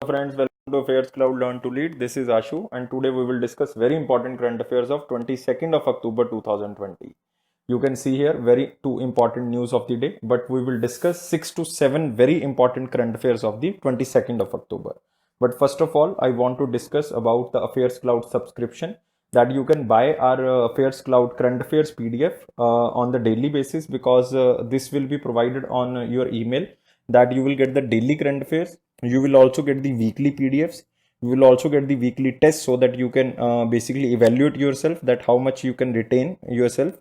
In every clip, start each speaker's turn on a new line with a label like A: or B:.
A: friends, welcome to Affairs Cloud Learn to Lead. This is Ashu and today we will discuss very important current affairs of 22nd of October 2020. You can see here very two important news of the day, but we will discuss 6 to 7 very important current affairs of the 22nd of October. But first of all, I want to discuss about the Affairs Cloud subscription that you can buy our Affairs Cloud current affairs PDF on the daily basis because this will be provided on your email, that you will get the daily current affairs. You will also get the weekly PDFs. You will also get the weekly tests so that you can basically evaluate yourself, that how much you can retain yourself.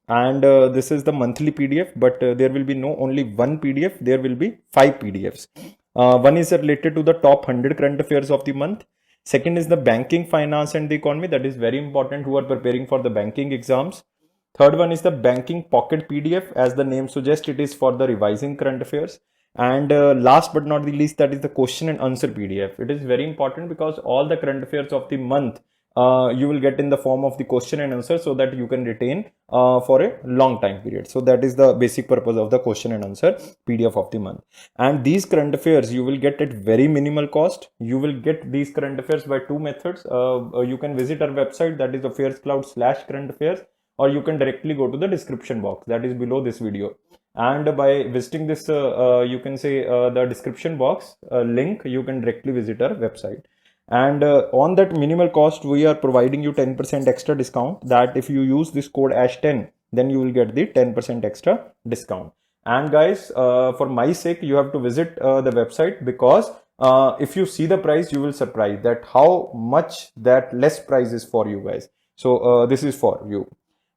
A: And this is the monthly PDF, but there will be no only one PDF, there will be 5 PDFs. One is related to the top 100 current affairs of the month. Second is the banking, finance and the economy, that is very important who are preparing for the banking exams. Third one is the banking pocket PDF. As the name suggests, it is for the revising current affairs. And last but not the least, that is the question and answer PDF. It is very important because all the current affairs of the month you will get in the form of the question and answer, so that you can retain for a long time period. So that is the basic purpose of the question and answer PDF of the month. And these current affairs you will get at very minimal cost. You will get these current affairs by two methods. You can visit our website, that is affairscloud/current affairs, or you can directly go to the description box that is below this video. And by visiting this you can say the description box link, you can directly visit our website. And on that minimal cost, we are providing you 10% extra discount, that if you use this code ASH10, then you will get the 10% extra discount. And guys, for my sake, you have to visit the website, because if you see the price, you will surprise that how much that less price is for you guys. So this is for you.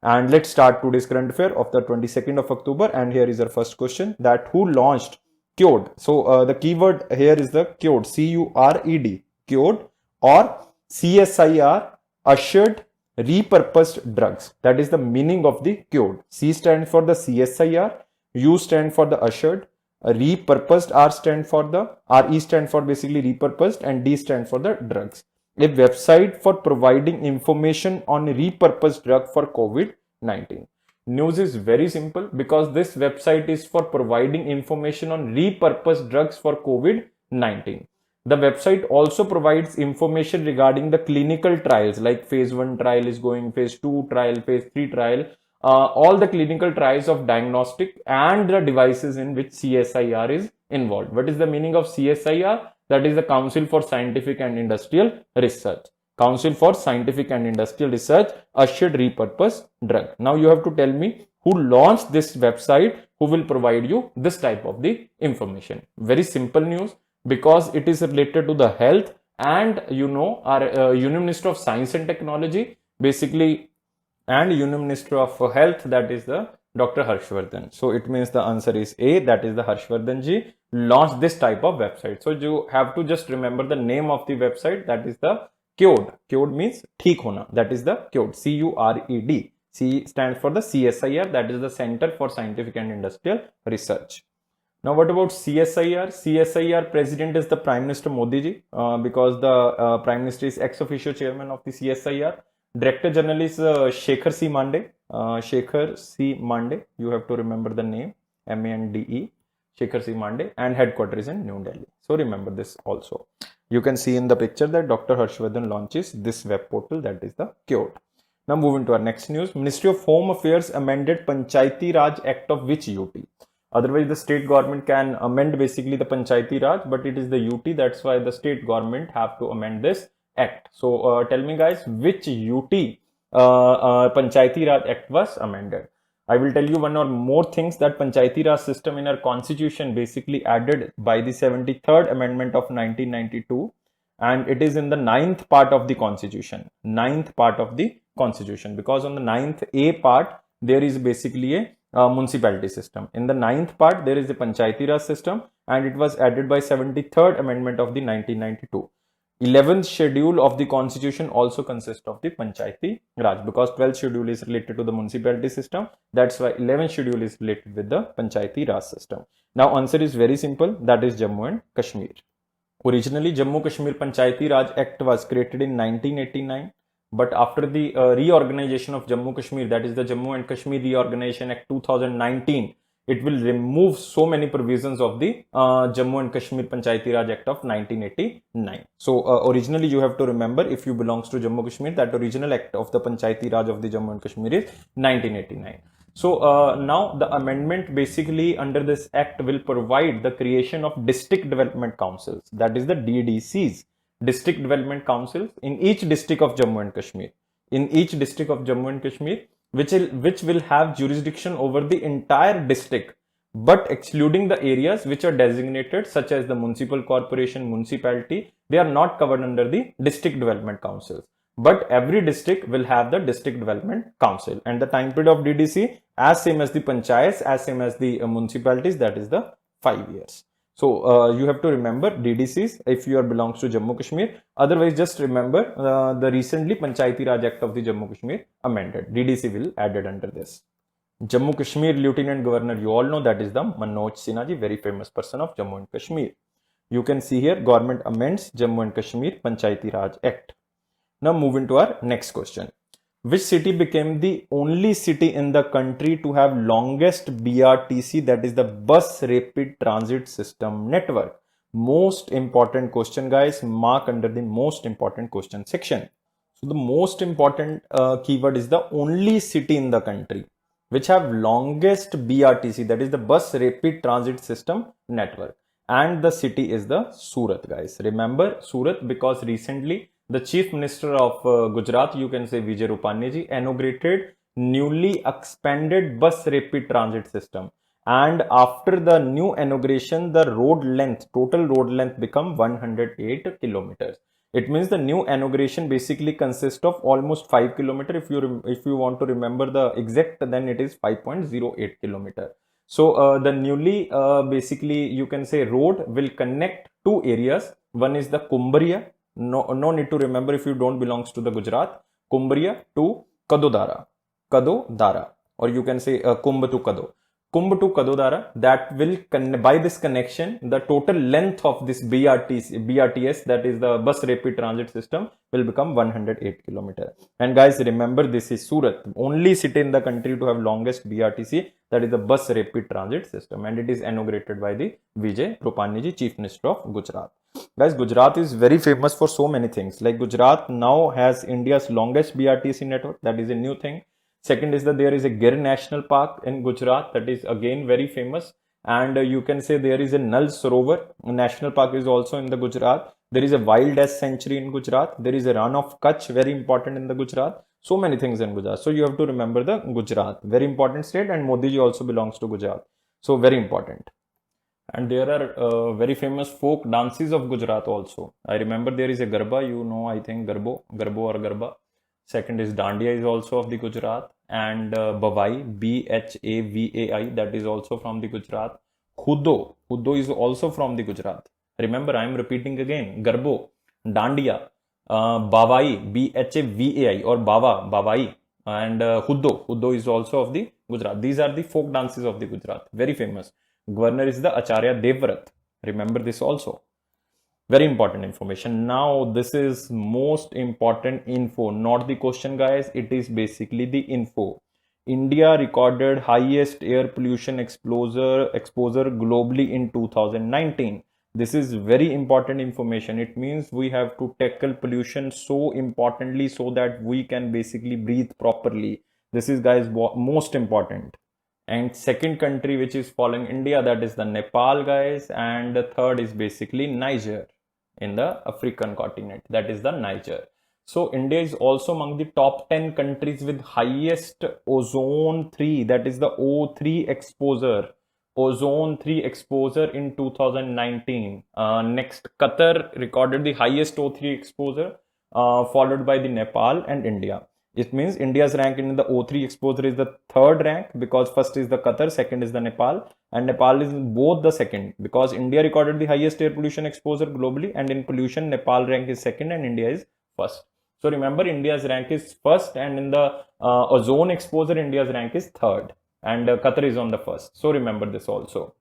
A: And let's start today's current affair of the 22nd of October. And here is our first question, that who launched Cured? So the keyword here is the Cured, C-U-R-E-D, Cured, or CSIR, ushered repurposed drugs. That is the meaning of the Cured. C stands for the CSIR, U stands for the ushered, repurposed, R stands for the, RE stands for basically repurposed, and D stands for the drugs. A website for providing information on repurposed drug for COVID-19. News is very simple, because this website is for providing information on repurposed drugs for COVID-19. The website also provides information regarding the clinical trials, like phase 1 trial is going, phase 2 trial, phase 3 trial, all the clinical trials of diagnostic and the devices in which CSIR is involved. What is the meaning of CSIR? That is the Council for Scientific and Industrial Research. Council for Scientific and Industrial Research, ushered repurposed drug. Now you have to tell me who launched this website, who will provide you this type of the information. Very simple news, because it is related to the health, and you know our Union Minister of Science and Technology basically, and Union Minister of Health, that is the Dr. Harshvardhan. So it means the answer is A, that is the Harshvardhan ji launched this type of website. So you have to just remember the name of the website, that is the Cured. Cured means theek hona, that is the Cured, C-U-R-E-D. C stands for the CSIR, that is the Center for Scientific and Industrial Research. Now what about CSIR? CSIR president is the Prime Minister Modi ji, because the Prime Minister is ex officio chairman of the CSIR. Director General is Shekhar C. Mande. Shekhar C. Mande, you have to remember the name, M-A-N-D-E, Shekhar C. Mande, and headquarters in New Delhi. So remember this also. You can see in the picture that Dr. Harshvardhan launches this web portal, that is the Cured. Now moving to our next news. Ministry of Home Affairs amended Panchayati Raj Act of which UT? Otherwise, the state government can amend basically the Panchayati Raj, but it is the UT. That's why the state government have to amend this act. So tell me guys, which UT Panchayati Raj Act was amended? I will tell you one or more things, that Panchayati Raj system in our constitution basically added by the 73rd amendment of 1992, and it is in the 9th part of the constitution. 9th part of the constitution, because on the 9th A part there is basically a municipality system. In the 9th part there is a Panchayati Raj system, and it was added by 73rd amendment of the 1992. 11th schedule of the constitution also consists of the Panchayati Raj, because 12th schedule is related to the municipality system. That's why 11th schedule is related with the Panchayati Raj system. Now answer is very simple, that is Jammu and Kashmir. Originally Jammu Kashmir Panchayati Raj Act was created in 1989, but after the reorganization of Jammu Kashmir, that is the Jammu and Kashmir Reorganization Act 2019, It will remove so many provisions of the Jammu and Kashmir Panchayati Raj Act of 1989. So originally you have to remember, if you belongs to Jammu Kashmir, that original act of the Panchayati Raj of the Jammu and Kashmir is 1989. So now the amendment basically under this act will provide the creation of district development councils, that is the DDCs, district development councils, in each district of Jammu and Kashmir. In each district of Jammu and Kashmir, which will have jurisdiction over the entire district, but excluding the areas which are designated, such as the municipal corporation, municipality, they are not covered under the district development councils. But every district will have the district development council, and the time period of DDC as same as the panchayats, as same as the municipalities, that is the 5 years. So you have to remember DDCs if you are belongs to Jammu Kashmir. Otherwise, just remember the recently Panchayati Raj Act of the Jammu Kashmir amended. DDC will added under this. Jammu Kashmir Lieutenant Governor, you all know, that is the Manoj Sinha ji, very famous person of Jammu and Kashmir. You can see here government amends Jammu and Kashmir Panchayati Raj Act. Now move into our next question. Which city became the only city in the country to have longest BRTC, that is the bus rapid transit system network? Most important question, guys. Mark under the most important question section. So the most important keyword is the only city in the country which have longest BRTC, that is the bus rapid transit system network, and the city is the Surat, guys. Remember Surat because recently the Chief Minister of Gujarat, you can say Vijay Rupani ji, inaugurated newly expanded bus rapid transit system. And after the new inauguration, the road length, total road length become 108 kilometers. It means the new inauguration basically consists of almost 5 kilometers. If you want to remember the exact, then it is 5.08 kilometer. So the newly basically you can say road will connect two areas. One is the Kumbaria. No need to remember if you don't belongs to the Gujarat. Kumbaria to Kadodara, or you can say Kumbh to Kado. Kumbh to Kadodara, that will by this connection, the total length of this BRTS, that is the bus rapid transit system, will become 108 kilometer. And guys, remember this is Surat, only city in the country to have longest BRTC, that is the bus rapid transit system, and it is inaugurated by the Vijay Rupani ji, Chief Minister of Gujarat. Guys, Gujarat is very famous for so many things. Like Gujarat now has India's longest BRTC network, that is a new thing. Second is that there is a Gir National Park in Gujarat, that is again very famous. And you can say there is a Nal Sarovar National Park is also in the Gujarat. There is a Wild Ass Sanctuary in Gujarat. There is a Run of Kutch, very important in the Gujarat. So many things in Gujarat. So you have to remember the Gujarat, very important state, and Modi ji also belongs to Gujarat. So very important. And there are very famous folk dances of Gujarat also. I remember there is a Garba, you know, I think Garbo or Garba. Second is Dandiya is also of the Gujarat, and Bhavai, Bhavai, that is also from the Gujarat. Khudo is also from the Gujarat. Remember, I am repeating again. Garbo, Dandiya, Bhavai, Bhavai or Bhavai, and Khudo is also of the Gujarat. These are the folk dances of the Gujarat, very famous. Governor is the Acharya Devvrat. Remember this also. Very important information. Now this is most important info, not the question, guys. It is basically the info. India recorded highest air pollution exposure globally in 2019. This is very important information. It means we have to tackle pollution so importantly so that we can basically breathe properly. This is, guys, most important. And second country which is following India, that is the Nepal, guys, and the third is basically Niger in the African continent, that is the Niger. So India is also among the top 10 countries with highest ozone 3, that is the O3 exposure. Ozone 3 exposure in 2019. Next, Qatar recorded the highest O3 exposure, followed by the Nepal and India. It means India's rank in the O3 exposure is the third rank, because first is the Qatar, second is the Nepal, and Nepal is both the second, because India recorded the highest air pollution exposure globally, and in pollution Nepal rank is second and India is first. So remember, India's rank is first, and in the ozone exposure India's rank is third, and Qatar is on the first. So remember this also.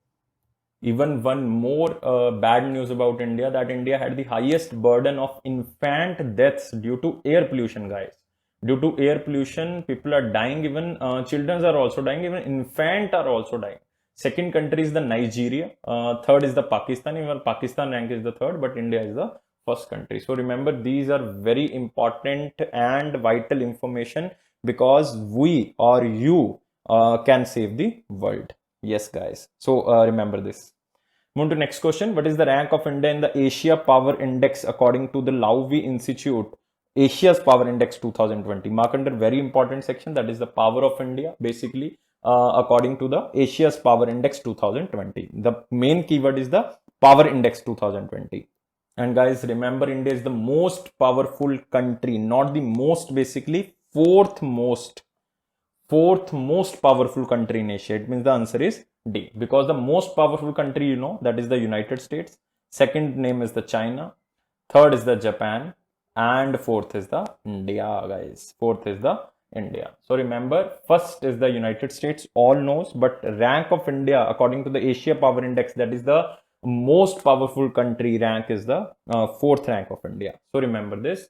A: Even one more bad news about India, that India had the highest burden of infant deaths due to air pollution, guys. Due to air pollution, people are dying, even children are also dying, even infants are also dying. Second country is the Nigeria. Third is the Pakistan. Even Pakistan rank is the third, but India is the first country. So remember, these are very important and vital information because we or you can save the world. Yes, guys. So remember this. Move to next question. What is the rank of India in the Asia Power Index according to the Lauvi Institute? Asia's Power Index 2020. Mark under very important section, that is the power of India, basically according to the Asia's Power Index 2020. The main keyword is the Power Index 2020. And guys, remember, India is the most powerful country, not the most, basically fourth most powerful country in Asia. It means the answer is D, because the most powerful country, you know, that is the United States. Second name is the China. Third is the Japan. And fourth is the India, guys. Fourth is the India. So remember, first is the United States, all knows, but rank of India according to the Asia Power Index, that is the most powerful country rank, is the fourth rank of India. So remember this.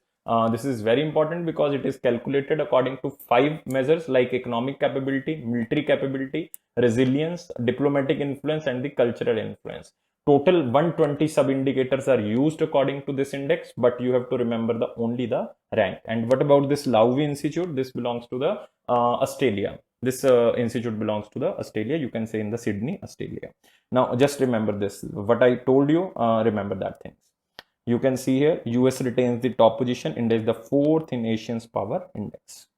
A: This is very important because it is calculated according to 5 measures like economic capability, military capability, resilience, diplomatic influence, and the cultural influence. Total 120 sub-indicators are used according to this index, but you have to remember only the rank. And what about this Lauvi Institute? This belongs to the Australia. This institute belongs to the Australia. You can say in the Sydney, Australia. Now, just remember this. What I told you, remember that thing. You can see here, US retains the top position. India is the fourth in Asia's Power Index.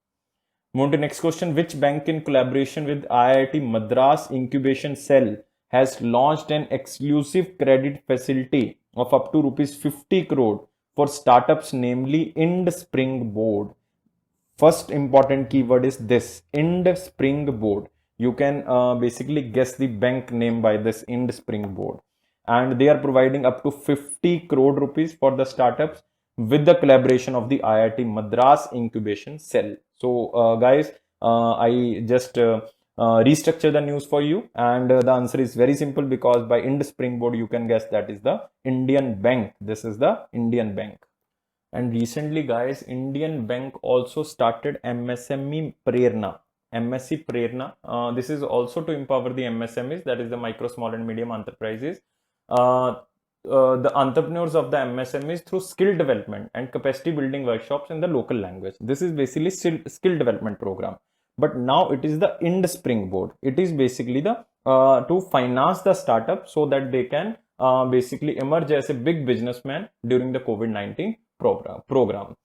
A: Move to next question. Which bank in collaboration with IIT Madras Incubation Cell has launched an exclusive credit facility of up to rupees 50 crore for startups, namely Ind Springboard? First important keyword is this, Ind Springboard. You can basically guess the bank name by this Ind Springboard. And they are providing up to 50 crore rupees for the startups with the collaboration of the IIT Madras Incubation Cell. So guys, I just restructure the news for you, and the answer is very simple because by Ind Springboard you can guess that is the Indian Bank. This is the Indian Bank. And recently, guys, Indian Bank also started MSME Prerna. MSE Prerna. This is also to empower the MSMEs, that is the micro, small and medium enterprises. The entrepreneurs of the MSMEs through skill development and capacity building workshops in the local language. This is basically skill development program. But now it is the Ind Springboard. It is basically the to finance the startup so that they can basically emerge as a big businessman during the COVID-19 program.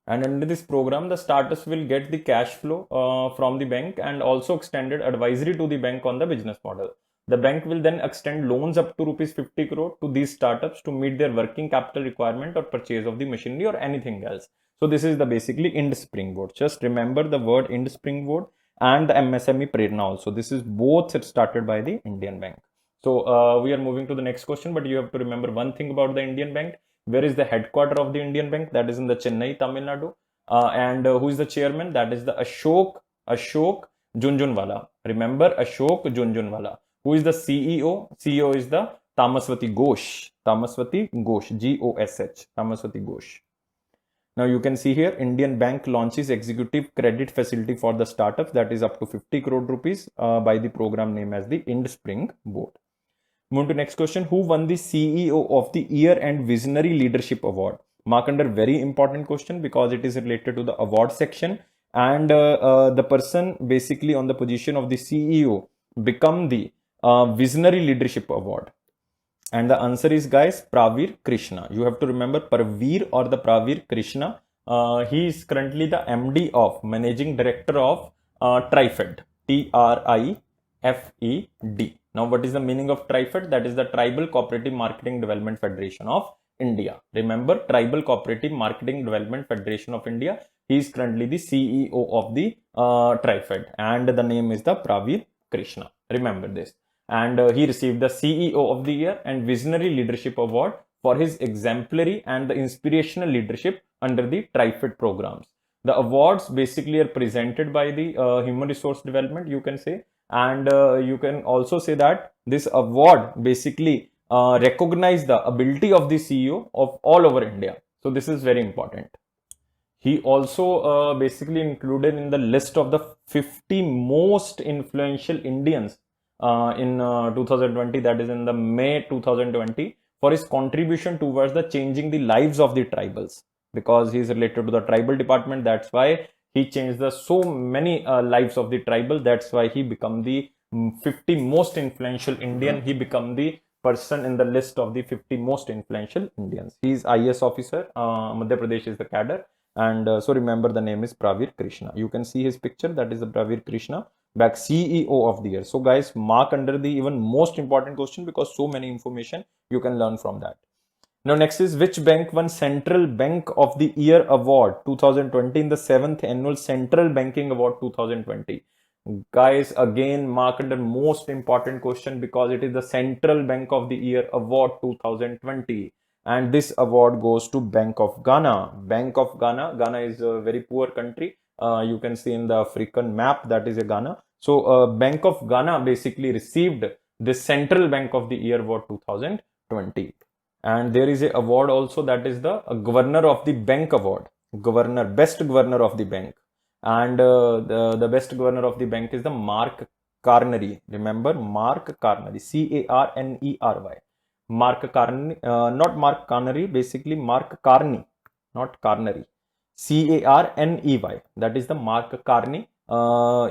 A: And under this program, the startups will get the cash flow from the bank and also extended advisory to the bank on the business model. The bank will then extend loans up to rupees 50 crore to these startups to meet their working capital requirement or purchase of the machinery or anything else. So this is the basically Ind Springboard. Just remember the word Ind Springboard and the MSME Prerna also. This is both started by the Indian Bank. So we are moving to the next question, but you have to remember one thing about the Indian Bank. Where is the headquarter of the Indian Bank? That is in the Chennai, Tamil Nadu. And who is the chairman? That is the Ashok Jhunjhunwala. Remember Ashok Jhunjhunwala. Who is the CEO? CEO is the Tamaswati Ghosh. Tamaswati Ghosh. G-O-S-H. Tamaswati Ghosh. Now you can see here, Indian Bank launches executive credit facility for the startups, that is up to 50 crore rupees by the program name as the Ind Springboard. Move to next question. Who won the CEO of the Year and Visionary Leadership Award? Mark under very important question because it is related to the award section, and the person basically on the position of the CEO become the Visionary Leadership Award. And the answer is, guys, Praveer Krishna. You have to remember Praveer or the Praveer Krishna. He is currently the MD of Managing Director of TriFed. TRIFED. Now, what is the meaning of TriFed? That is the Tribal Cooperative Marketing Development Federation of India. Remember, Tribal Cooperative Marketing Development Federation of India. He is currently the CEO of the TriFed, and the name is the Praveer Krishna. Remember this. And he received the CEO of the Year and Visionary Leadership Award for his exemplary and the inspirational leadership under the TriFed programs. The awards basically are presented by the Human Resource Development, you can say, and you can also say that this award basically recognize the ability of the CEO of all over India. So this is very important. He also basically included in the list of the 50 most influential Indians in 2020, that is in the May 2020, for his contribution towards the changing the lives of the tribals, because he is related to the tribal department. That's why he changed the so many lives of the tribal. That's why he become the 50 most influential Indian. He become the person in the list of the 50 most influential Indians. He is IAS officer. Madhya Pradesh is the cadre. And so remember, the name is Pravir Krishna. You can see his picture. That is the Pravir Krishna, back CEO of the year. So guys, mark under the even most important question, because so many information you can learn from that. Now next is, which bank won Central Bank of the Year Award 2020 in the 7th annual Central Banking Award 2020? Guys, again mark under most important question, because it is the Central Bank of the Year Award 2020. And this award goes to Bank of Ghana. Bank of Ghana. Ghana is a very poor country. You can see in the African map, that is a Ghana. So Bank of Ghana basically received the Central Bank of the Year Award 2020. And there is a award also, that is the Governor of the Bank Award. Governor, best governor of the bank. And the best governor of the bank is the Mark Carney. Remember, Mark Carney, Carney. Mark Carney, not Mark Carney, basically Mark Carney, not Carney. Carney. That is the Mark Carney.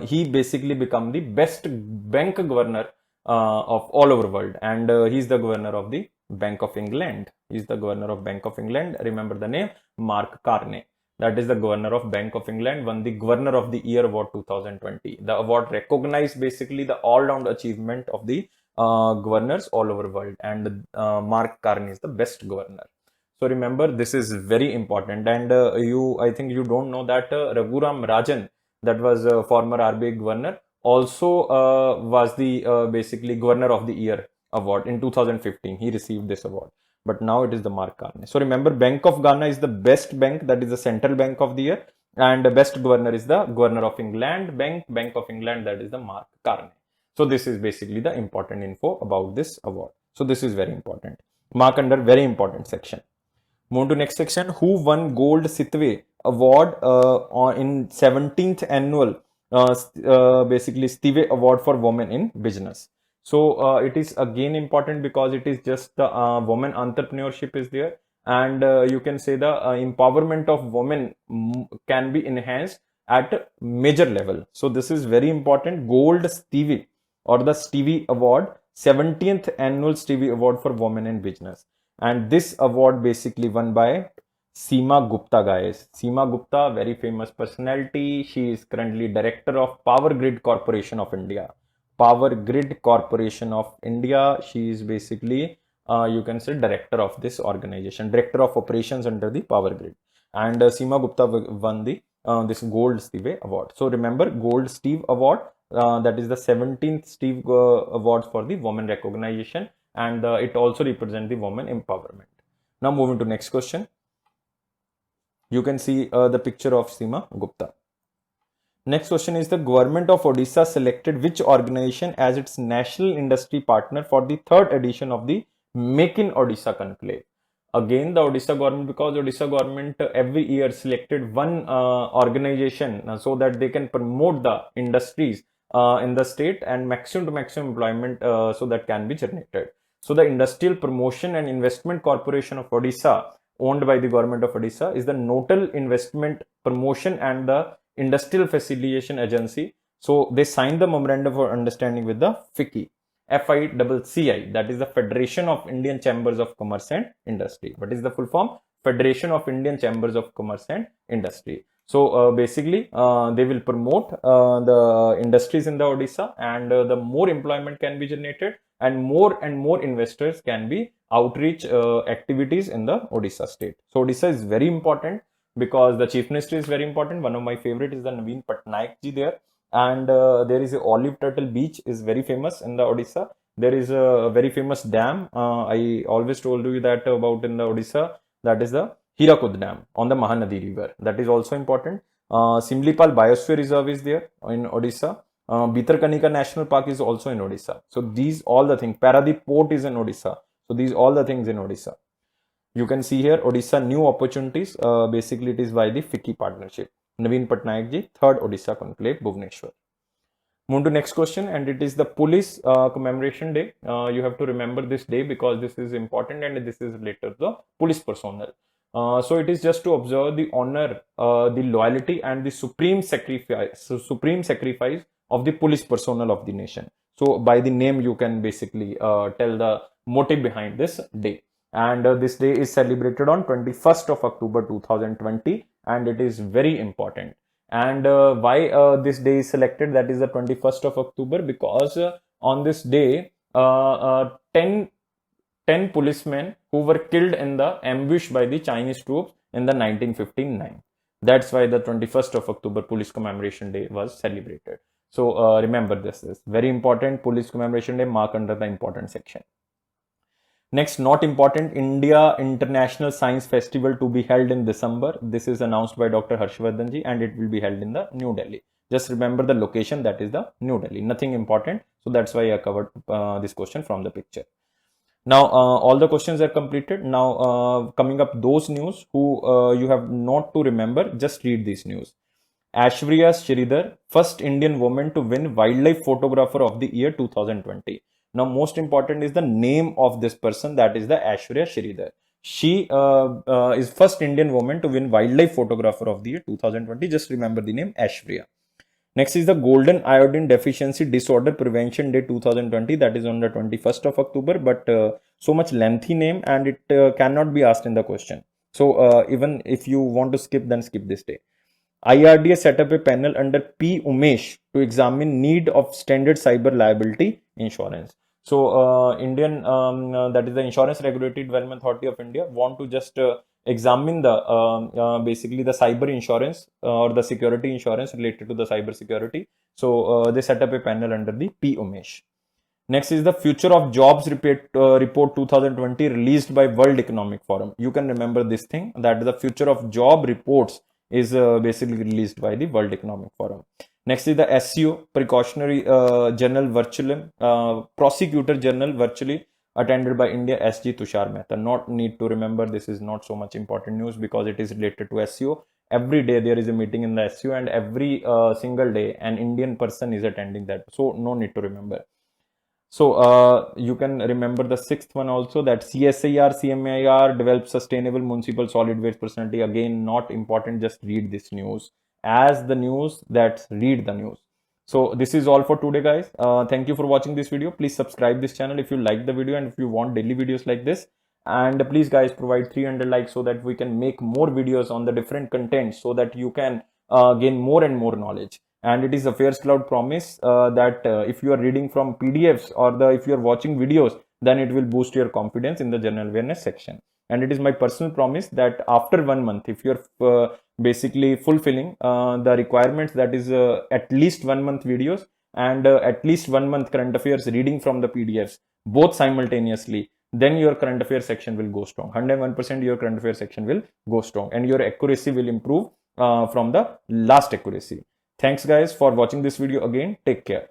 A: He basically become the best bank governor of all over world, and he's the governor of the Bank of England. He's the governor of Bank of England. Remember the name, Mark Carney. That is the governor of Bank of England, won the Governor of the Year Award 2020. The award recognized basically the all-round achievement of the governors all over the world, and Mark Carney is the best governor. So remember, this is very important. And I think you don't know that Raghuram Rajan, that was former RBI governor, also was the basically Governor of the Year award in 2015. He received this award, but now it is the Mark Carney. So remember, Bank of Ghana is the best bank, that is the Central Bank of the Year, and the best governor is the Governor of England Bank of England, that is the Mark Carney. So this is basically the important info about this award. So this is very important. Mark under very important section. Move to next section. Who won Gold Sitwe Award in 17th annual basically Stivey Award for Women in Business? So it is again important, because it is just the women entrepreneurship is there, and you can say the empowerment of women can be enhanced at major level. So this is very important. Gold Stevie, or the Stevie Award, 17th annual Stevie Award for Women in Business. And this award basically won by Seema Gupta, guys. Seema Gupta, very famous personality. She is currently director of Power Grid Corporation of India. Power Grid Corporation of India. She is basically, you can say, director of this organization, director of operations under the Power Grid. And Seema Gupta won the this Gold Steve Award. So remember, Gold Steve Award, that is the 17th Steve Awards for the women recognition, and it also represents the women empowerment. Now moving to next question. You can see the picture of Seema Gupta. Next question is, the government of Odisha selected which organization as its national industry partner for the third edition of the Make in Odisha conclave? Again, the Odisha government, because Odisha government every year selected one organization so that they can promote the industries in the state and maximum to maximum employment so that can be generated. So the Industrial Promotion and Investment Corporation of Odisha, owned by the government of Odisha, is the nodal investment promotion and the industrial facilitation agency. So they signed the memorandum of understanding with the FICCI, FICCI, that is the Federation of Indian Chambers of Commerce and Industry. What is the full form? Federation of Indian Chambers of Commerce and Industry. So basically they will promote the industries in the Odisha, and the more employment can be generated, and more investors can be outreach activities in the Odisha state. So Odisha is very important, because the chief minister is very important. One of my favorite is the Naveen Patnaik ji there, and there is a olive turtle beach is very famous in the Odisha. There is a very famous dam. I always told you that about in the Odisha, that is the Hirakud Dam on the Mahanadi river. That is also important. Simlipal Biosphere Reserve is there in Odisha. Bhitarkanika National Park is also in Odisha. So these all the things. Paradip Port is in Odisha. So these all the things in Odisha. You can see here Odisha new opportunities. Basically, it is by the FICCI partnership. Naveen Patnaik ji, third Odisha conclave, Bhubaneswar. Move to next question, and it is the police commemoration day. You have to remember this day because this is important and this is related to the police personnel. So it is just to observe the honor, the loyalty, and the supreme sacrifice of the police personnel of the nation. So by the name, you can basically tell the motive behind this day. And this day is celebrated on 21st of October 2020, and it is very important. And why this day is selected, that is the 21st of October, because on this day 10 policemen who were killed in the ambush by the Chinese troops in the 1959. That's why the 21st of October Police Commemoration Day was celebrated. So remember, this is very important. Police Commemoration Day, mark under the important section. Next, not important, India International Science Festival to be held in December. This is announced by Dr. Harshvardhan ji, and it will be held in the New Delhi. Just remember the location, that is the New Delhi. Nothing important. So that's why I covered this question from the picture. Now, all the questions are completed. Now, coming up those news who you have not to remember, just read these news. Aishwarya Sridhar, first Indian woman to win Wildlife Photographer of the Year 2020. Now, most important is the name of this person, that is the Aishwarya Sridhar. She is first Indian woman to win Wildlife Photographer of the Year 2020. Just remember the name Aishwarya. Next is the Golden Iodine Deficiency Disorder Prevention Day 2020. That is on the 21st of October, but so much lengthy name and it cannot be asked in the question. So even if you want to skip, then skip this day. IRDA set up a panel under P. Umesh to examine need of standard cyber liability insurance. So Indian, that is the Insurance Regulatory Development Authority of India, want to just examine the basically the cyber insurance or the security insurance related to the cyber security. So they set up a panel under the P. Umesh. Next is the Future of Jobs report 2020 released by World Economic Forum. You can remember this thing, that the Future of Job reports is basically released by the World Economic Forum. Next is the SCO Precautionary General virtually, Prosecutor General virtually attended by India SG Tushar Mehta. Not need to remember, this is not so much important news because it is related to SCO. Every day there is a meeting in the SCO and every single day an Indian person is attending that. So no need to remember. So you can remember the sixth one also, that CSIR develops sustainable municipal solid waste personality. Again, not important, just read this news as the news, that's read the news. So this is all for today, guys. Thank you for watching this video. Please subscribe this channel if you like the video and if you want daily videos like this. And please guys, provide 300 likes so that we can make more videos on the different content so that you can gain more and more knowledge. And it is Affairs Cloud promise that if you are reading from PDFs or if you are watching videos, then it will boost your confidence in the general awareness section. And it is my personal promise that after 1 month, if you are basically fulfilling the requirements, that is at least 1 month videos and at least 1 month current affairs reading from the PDFs, both simultaneously, then your current affairs section will go strong. 101% your current affairs section will go strong and your accuracy will improve from the last accuracy. Thanks guys for watching this video again. Take care.